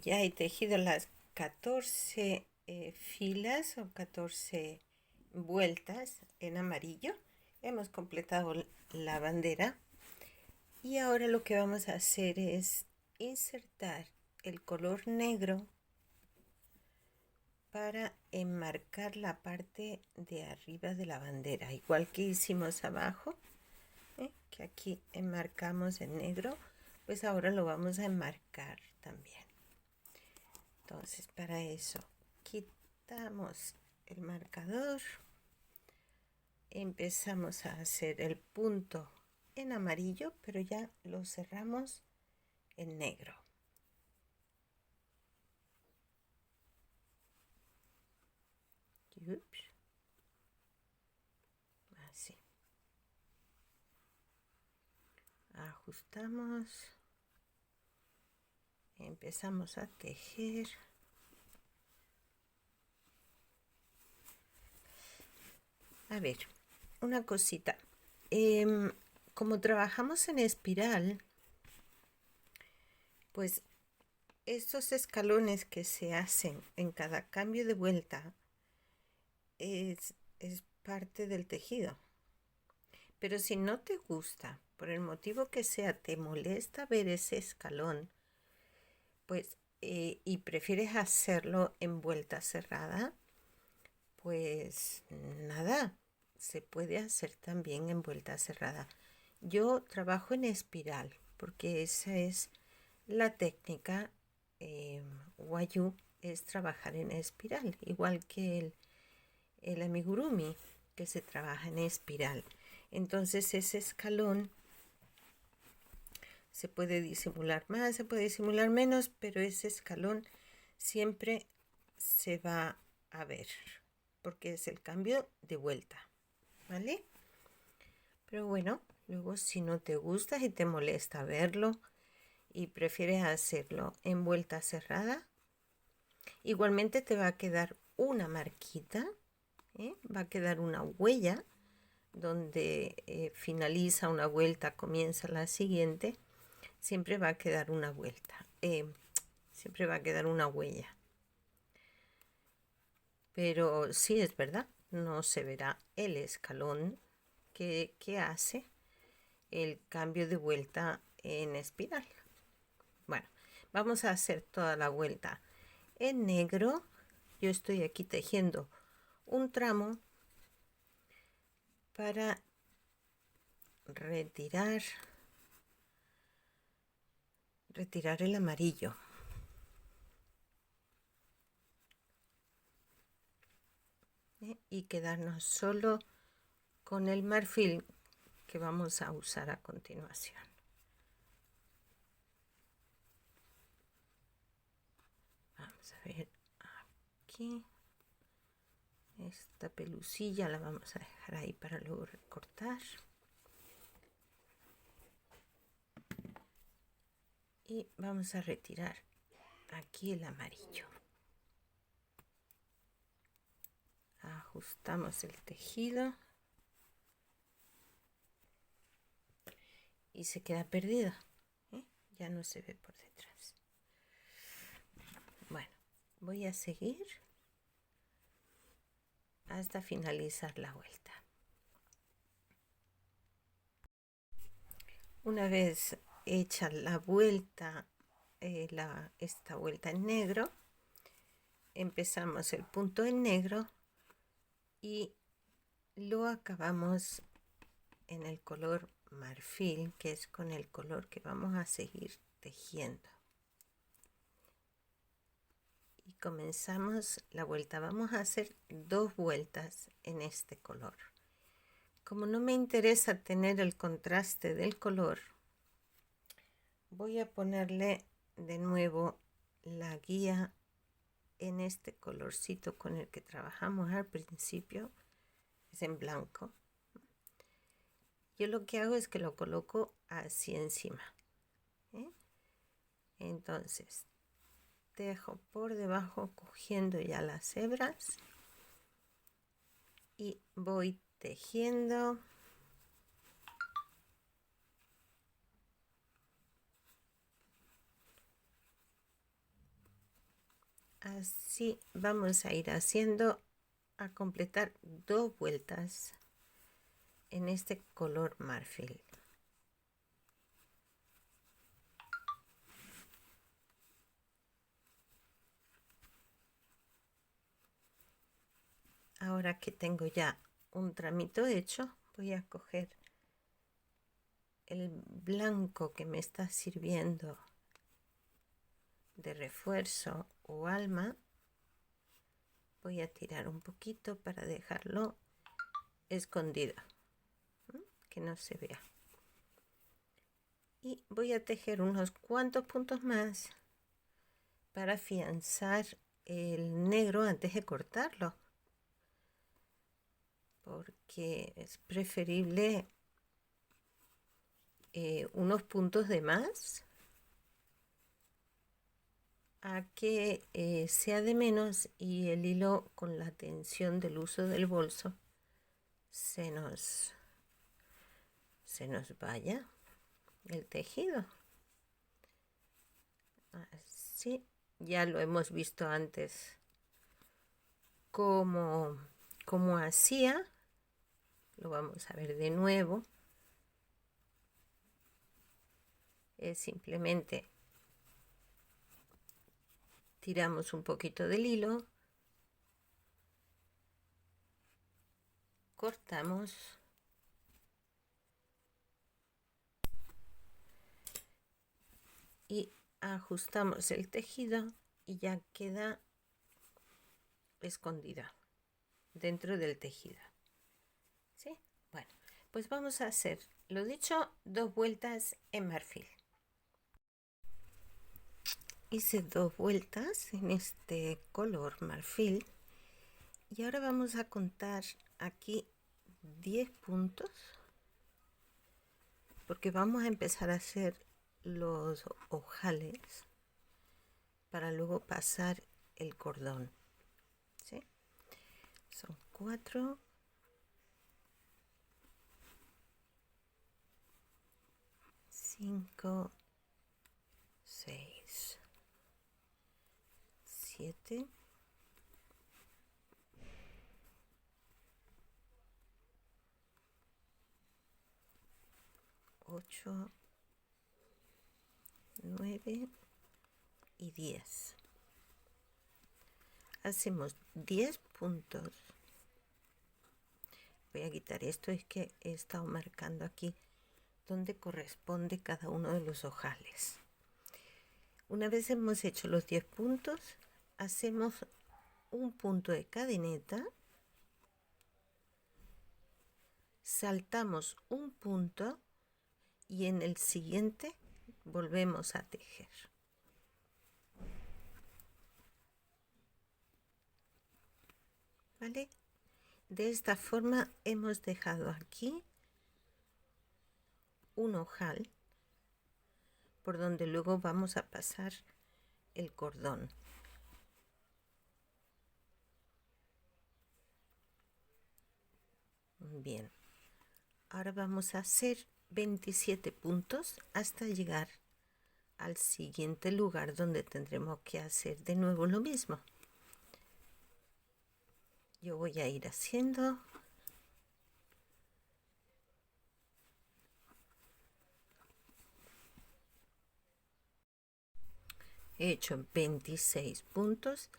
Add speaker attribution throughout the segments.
Speaker 1: Ya he tejido las 14 filas o 14 vueltas en amarillo. Hemos completado la bandera y ahora lo que vamos a hacer es insertar el color negro para enmarcar la parte de arriba de la bandera, igual que hicimos abajo, que aquí enmarcamos en negro, pues ahora lo vamos a enmarcar también. Entonces, para eso quitamos el marcador, empezamos a hacer el punto en amarillo, pero ya lo cerramos en negro. Así. Ajustamos. Empezamos a tejer. A ver, una cosita. Como trabajamos en espiral, pues estos escalones que se hacen en cada cambio de vuelta es parte del tejido. Pero si no te gusta, por el motivo que sea, te molesta ver ese escalón, pues, y prefieres hacerlo en vuelta cerrada, pues nada, se puede hacer también en vuelta cerrada. Yo trabajo en espiral porque esa es la técnica. Wayu es trabajar en espiral, igual que el amigurumi, que se trabaja en espiral. Entonces ese escalón se puede disimular más, se puede disimular menos, pero ese escalón siempre se va a ver porque es el cambio de vuelta, ¿vale? Pero bueno, luego si no te gusta y te molesta verlo y prefieres hacerlo en vuelta cerrada, igualmente te va a quedar una marquita, va a quedar una huella donde finaliza una vuelta, comienza la siguiente. Siempre va a quedar una vuelta, siempre va a quedar una huella. Pero sí es verdad, no se verá el escalón que hace el cambio de vuelta en espiral. Bueno, vamos a hacer toda la vuelta en negro. Yo estoy aquí tejiendo un tramo para retirar el amarillo. Y quedarnos solo con el marfil que vamos a usar a continuación. Vamos a ver aquí. Esta pelucilla la vamos a dejar ahí para luego recortar. Y vamos a retirar aquí el amarillo. Ajustamos el tejido y se queda perdido, ya no se ve por detrás. Bueno, voy a seguir hasta finalizar la vuelta. Una vez hecha la vuelta, esta vuelta en negro, empezamos el punto en negro y lo acabamos en el color marfil, que es con el color que vamos a seguir tejiendo. Y comenzamos la vuelta. Vamos a hacer 2 vueltas en este color. Como no me interesa tener el contraste del color, voy a ponerle de nuevo la guía en este colorcito con el que trabajamos al principio, es en blanco. Yo lo que hago es que lo coloco así encima, entonces dejo por debajo cogiendo ya las hebras y voy tejiendo Así vamos a ir haciendo a completar 2 vueltas en este color marfil. Ahora que tengo ya un tramito hecho, voy a coger el blanco que me está sirviendo de refuerzo o alma. Voy a tirar un poquito para dejarlo escondido, que no se vea. Y voy a tejer unos cuantos puntos más para afianzar el negro antes de cortarlo, porque es preferible unos puntos de más a que sea de menos y el hilo, con la tensión del uso del bolso, se nos vaya el tejido. Así, ya lo hemos visto antes cómo hacía. Lo vamos a ver de nuevo. Es simplemente tiramos un poquito del hilo, cortamos y ajustamos el tejido y ya queda escondida dentro del tejido. ¿Sí? Bueno, pues vamos a hacer, lo dicho, 2 vueltas en marfil. Hice 2 vueltas en este color marfil y ahora vamos a contar aquí 10 puntos, porque vamos a empezar a hacer los ojales para luego pasar el cordón. ¿Sí? Son 4, 5, 6, 7, 8, 9 y 10. Hacemos 10 puntos. Voy a quitar esto, es que he estado marcando aquí donde corresponde cada uno de los ojales. Una vez hemos hecho los 10 puntos, hacemos un punto de cadeneta, saltamos un punto y en el siguiente volvemos a tejer. ¿Vale? De esta forma hemos dejado aquí un ojal por donde luego vamos a pasar el cordón. Bien, ahora vamos a hacer 27 puntos hasta llegar al siguiente lugar donde tendremos que hacer de nuevo lo mismo. Yo voy a ir haciendo he hecho 26 puntos.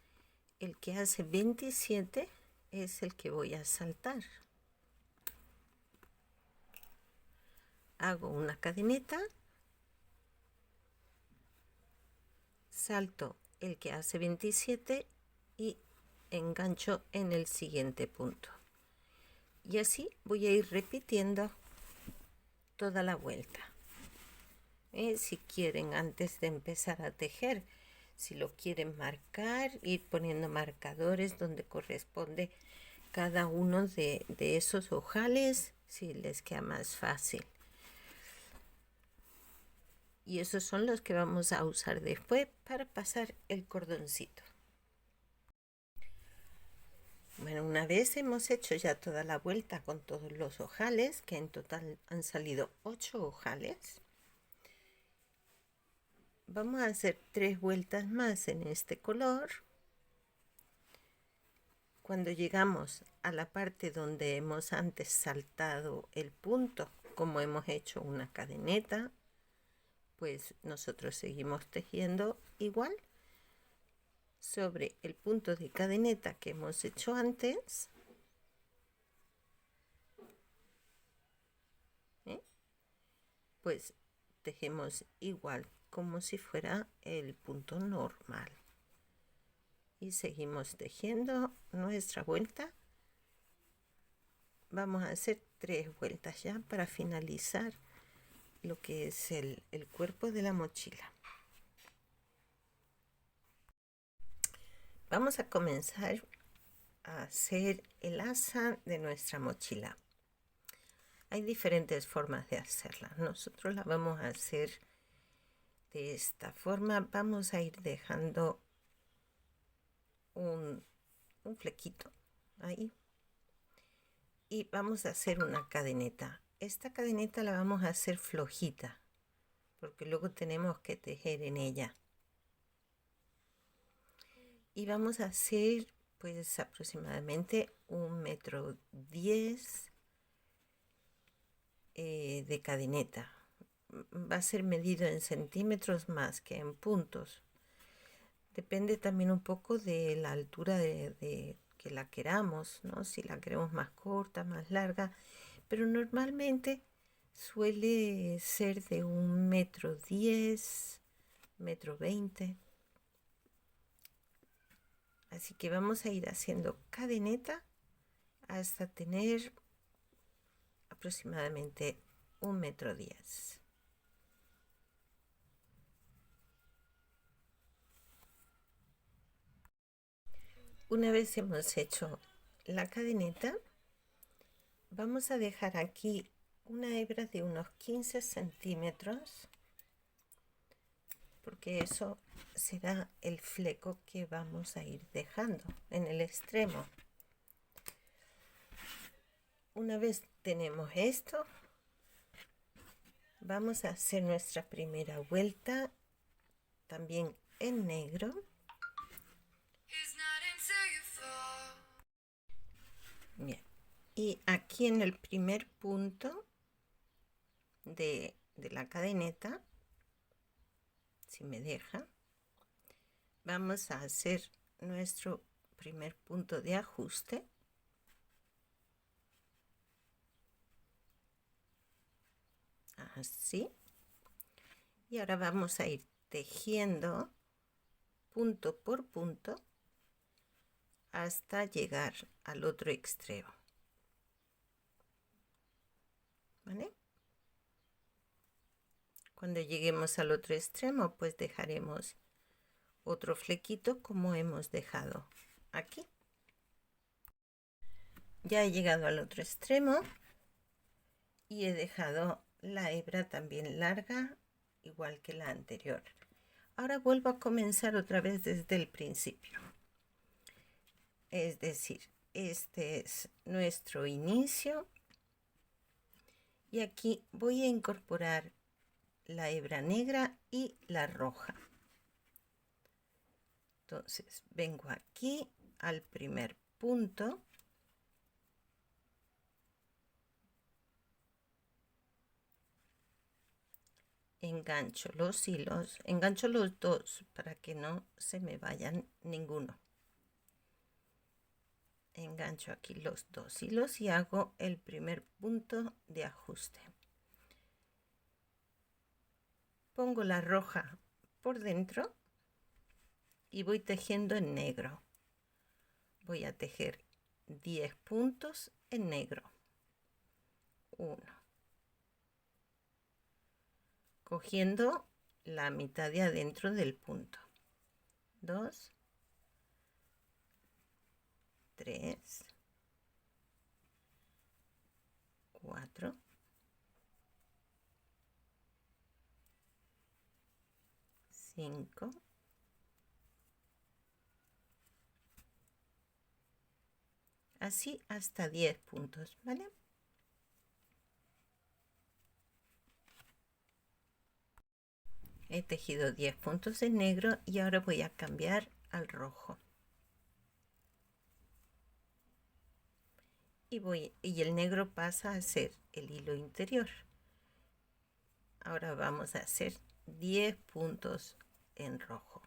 Speaker 1: El que hace 27 es el que voy a saltar. Hago una cadeneta, salto el que hace 27 y engancho en el siguiente punto. Y así voy a ir repitiendo toda la vuelta. Si quieren, antes de empezar a tejer, si lo quieren marcar, ir poniendo marcadores donde corresponde cada uno de esos ojales, si les queda más fácil. Y esos son los que vamos a usar después para pasar el cordoncito. Bueno, una vez hemos hecho ya toda la vuelta con todos los ojales, que en total han salido 8 ojales, vamos a hacer 3 vueltas más en este color Cuando llegamos a la parte donde hemos antes saltado el punto, como hemos hecho una cadeneta, pues nosotros seguimos tejiendo igual sobre el punto de cadeneta que hemos hecho antes. Pues tejemos igual como si fuera el punto normal y seguimos tejiendo nuestra vuelta. Vamos a hacer 3 vueltas ya para finalizar lo que es el cuerpo de la mochila. Vamos a comenzar a hacer el asa de nuestra mochila. Hay diferentes formas de hacerla. Nosotros la vamos a hacer de esta forma. Vamos a ir dejando un flequito ahí y vamos a hacer una cadeneta. Esta cadeneta la vamos a hacer flojita porque luego tenemos que tejer en ella, y vamos a hacer pues aproximadamente 1,10 m de cadeneta. Va a ser medido en centímetros más que en puntos. Depende también un poco de la altura de que la queramos, ¿no? Si la queremos más corta, más larga, pero normalmente suele ser de 1,10 m, 1,20 m. Así que vamos a ir haciendo cadeneta hasta tener aproximadamente 1,10 m. Una vez hemos hecho la cadeneta, vamos a dejar aquí una hebra de unos 15 centímetros, porque eso será el fleco que vamos a ir dejando en el extremo. Una vez tenemos esto, vamos a hacer nuestra primera vuelta también en negro. Bien. Y aquí en el primer punto de la cadeneta, si me deja, vamos a hacer nuestro primer punto de ajuste. Así. Y ahora vamos a ir tejiendo punto por punto hasta llegar al otro extremo. ¿Vale? Cuando lleguemos al otro extremo, pues dejaremos otro flequito como hemos dejado aquí. Ya he llegado al otro extremo y he dejado la hebra también larga, igual que la anterior. Ahora vuelvo a comenzar otra vez desde el principio. Es decir, este es nuestro inicio y aquí voy a incorporar la hebra negra y la roja. Entonces vengo aquí al primer punto, engancho los hilos, engancho los dos para que no se me vayan ninguno. Engancho aquí los dos hilos y hago el primer punto de ajuste. Pongo la roja por dentro y voy tejiendo en negro. Voy a tejer 10 puntos en negro. 1, cogiendo la mitad de adentro del punto. 2, 3, 4, 5, así hasta 10 puntos, ¿vale? He tejido 10 puntos en negro y ahora voy a cambiar al rojo. y el negro pasa a ser el hilo interior. Ahora vamos a hacer 10 puntos en rojo.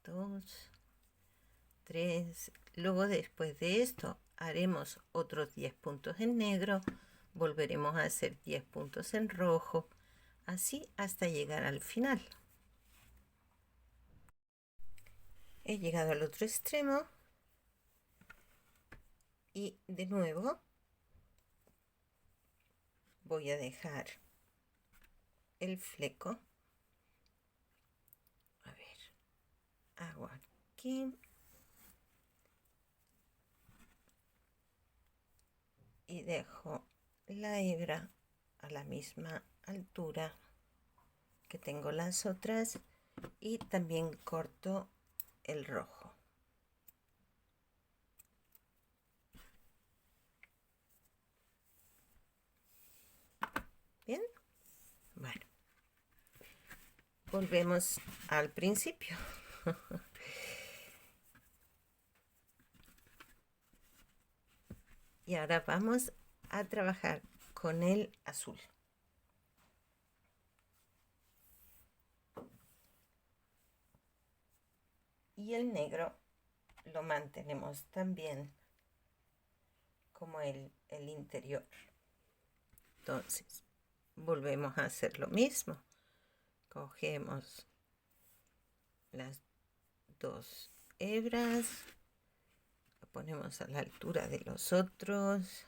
Speaker 1: 2, 3. Luego, después de esto, haremos otros 10 puntos en negro. Volveremos a hacer 10 puntos en rojo, así hasta llegar al final. He llegado al otro extremo y de nuevo voy a dejar el fleco. A ver, hago aquí y dejo la hebra a la misma altura que tengo las otras y también corto el rojo. Bien, bueno, volvemos al principio. Y ahora vamos a trabajar con el azul. Y el negro lo mantenemos también como el interior. Entonces, volvemos a hacer lo mismo. Cogemos las dos hebras, lo ponemos a la altura de los otros.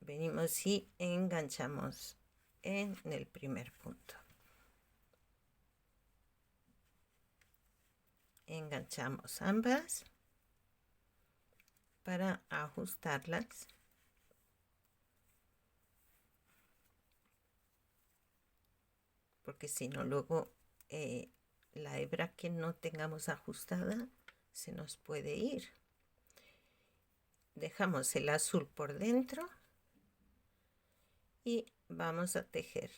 Speaker 1: Venimos y enganchamos en el primer punto. Enganchamos ambas para ajustarlas. Porque si no, luego la hebra que no tengamos ajustada se nos puede ir. Dejamos el azul por dentro y vamos a tejer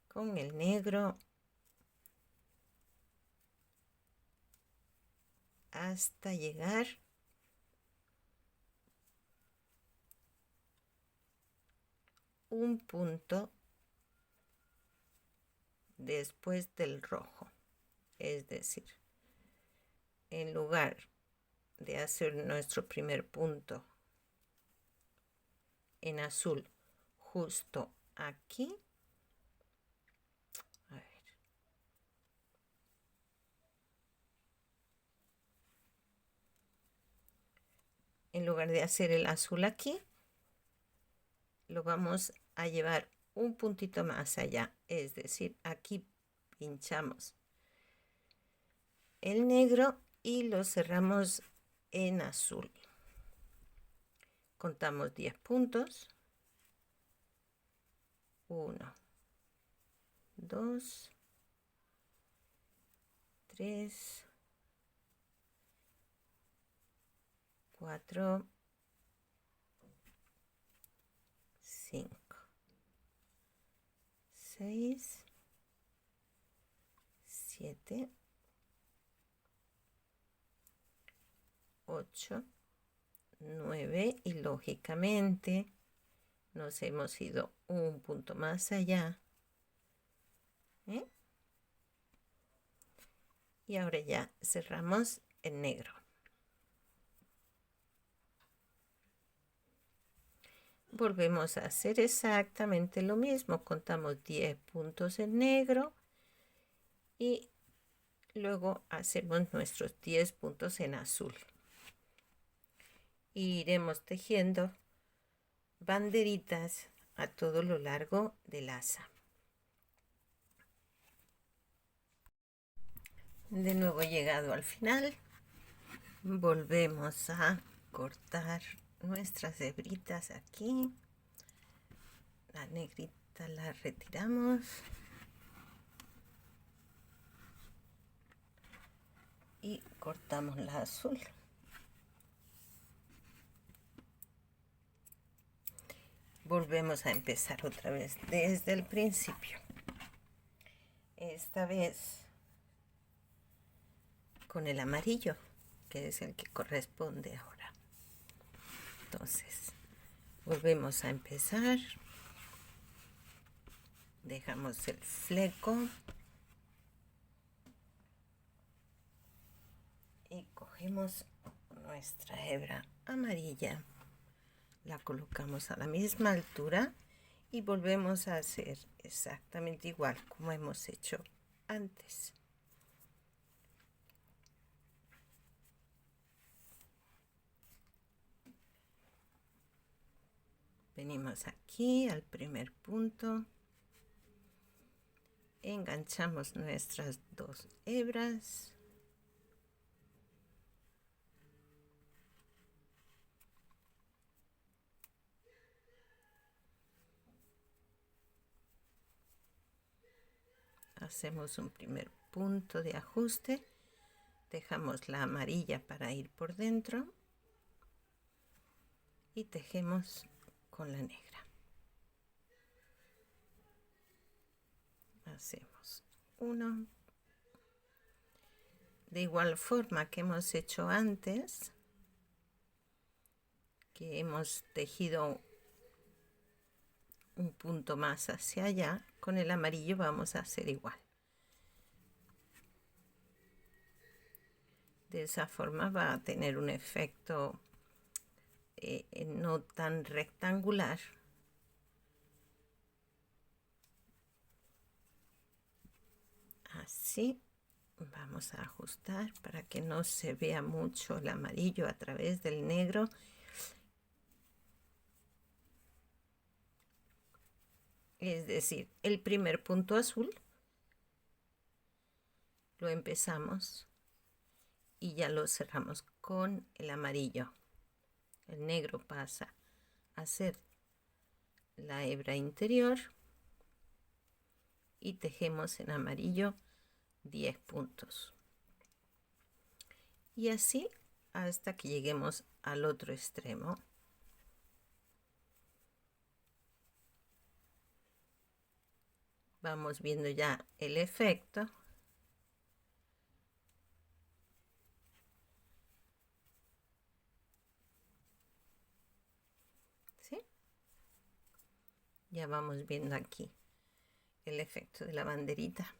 Speaker 1: con el negro hasta llegar un punto después del rojo. Es decir, en lugar de hacer nuestro primer punto en azul justo aquí, a ver, en lugar de hacer el azul aquí, lo vamos a llevar un puntito más allá, es decir, aquí pinchamos el negro y lo cerramos en azul. Contamos 10 puntos. 1, 2, 3, 4, 5, 6, 7, 8, 9 y lógicamente nos hemos ido un punto más allá. Y ahora ya cerramos en negro. Volvemos a hacer exactamente lo mismo. Contamos 10 puntos en negro y luego hacemos nuestros 10 puntos en azul. Y iremos tejiendo banderitas a todo lo largo del asa. De nuevo llegado al final, volvemos a cortar nuestras hebritas aquí. La negrita la retiramos. Y cortamos la azul. Volvemos a empezar otra vez desde el principio. Esta vez con el amarillo, que es el que corresponde ahora. Entonces, volvemos a empezar. Dejamos el fleco y cogemos nuestra hebra amarilla, la colocamos a la misma altura y volvemos a hacer exactamente igual como hemos hecho antes. Venimos aquí al primer punto, enganchamos nuestras 2 hebras, hacemos un primer punto de ajuste, dejamos la amarilla para ir por dentro y tejemos con la negra. Hacemos uno. De igual forma que hemos hecho antes, que hemos tejido un punto más hacia allá, con el amarillo vamos a hacer igual. De esa forma va a tener un efecto no tan rectangular. Así vamos a ajustar para que no se vea mucho el amarillo a través del negro. Es decir, el primer punto azul lo empezamos y ya lo cerramos con el amarillo. El negro pasa a ser la hebra interior y tejemos en amarillo 10 puntos. Y así hasta que lleguemos al otro extremo. Vamos viendo ya el efecto. ¿Sí? Ya vamos viendo aquí el efecto de la banderita.